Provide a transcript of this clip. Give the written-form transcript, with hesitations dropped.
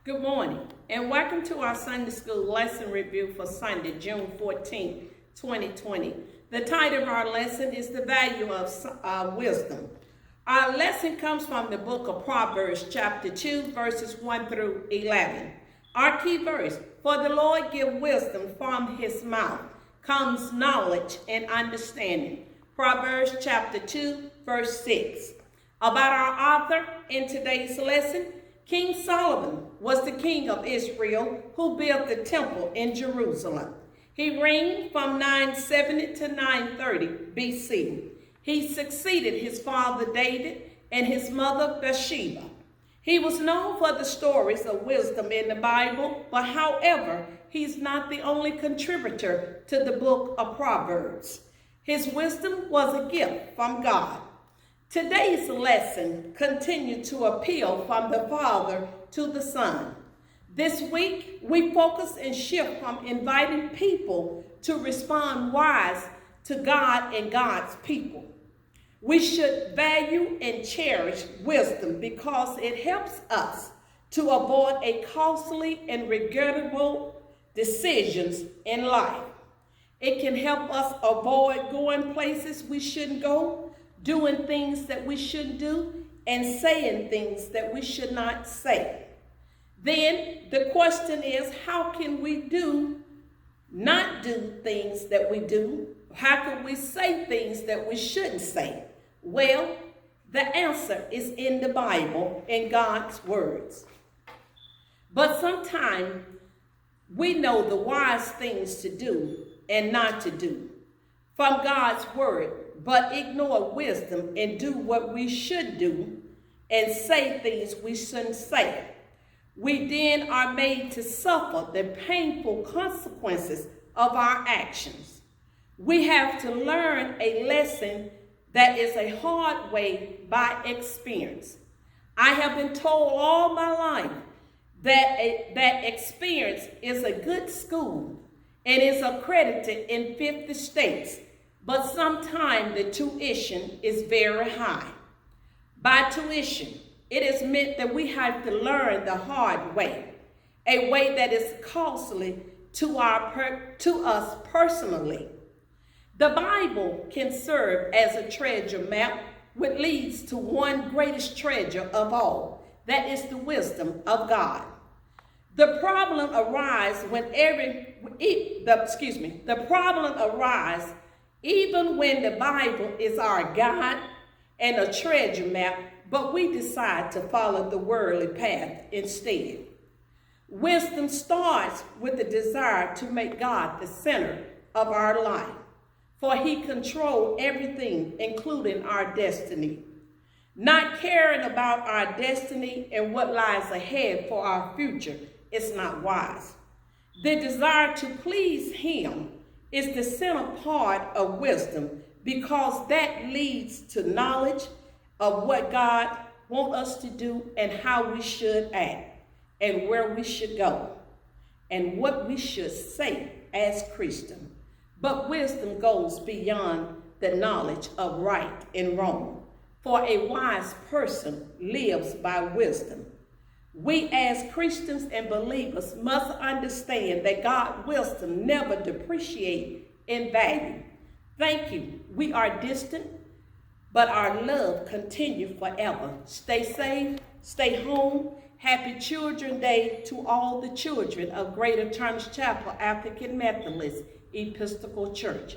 Good morning, and welcome to our Sunday School Lesson Review for Sunday, June 14, 2020. The title of our lesson is The Value of Wisdom. Our lesson comes from the book of Proverbs, chapter 2, verses 1 through 11. Our key verse, "For the Lord give wisdom, from his mouth comes knowledge and understanding." Proverbs chapter 2, verse 6. About our author in today's lesson, King Solomon was the king of Israel who built the temple in Jerusalem. He reigned from 970 to 930 BC. He succeeded his father David and his mother Bathsheba. He was known for the stories of wisdom in the Bible, but however, he's not the only contributor to the book of Proverbs. His wisdom was a gift from God. Today's lesson continued to appeal from the Father to the Son. This week, we focus and shift from inviting people to respond wise to God and God's people. We should value and cherish wisdom because it helps us to avoid a costly and regrettable decisions in life. It can help us avoid going places we shouldn't go, doing things that we shouldn't do, and saying things that we should not say. Then the question is, how can we not do things that we do? How can we say things that we shouldn't say? Well, the answer is in the Bible and God's words. But sometimes we know the wise things to do and not to do from God's word, but ignore wisdom and do what we should do and say things we shouldn't say. We then are made to suffer the painful consequences of our actions. We have to learn a lesson that is a hard way by experience. I have been told all my life that experience is a good school and is accredited in 50 states. But sometimes the tuition is very high. By tuition, it is meant that we have to learn the hard way, a way that is costly to us personally. The Bible can serve as a treasure map, which leads to one greatest treasure of all, that is the wisdom of God. The problem arises even when the Bible is our guide and a treasure map, but we decide to follow the worldly path instead. Wisdom starts with the desire to make God the center of our life, for he controls everything, including our destiny. Not caring about our destiny and what lies ahead for our future is not wise. The desire to please him is the center part of wisdom because that leads to knowledge of what God wants us to do and how we should act and where we should go and what we should say as Christians. But wisdom goes beyond the knowledge of right and wrong, for a wise person lives by wisdom. We as Christians and believers must understand that God's wisdom never depreciates in value. Thank you. We are distant, but our love continues forever. Stay safe, stay home. Happy Children's Day to all the children of Greater Turner Chapel African Methodist Episcopal Church.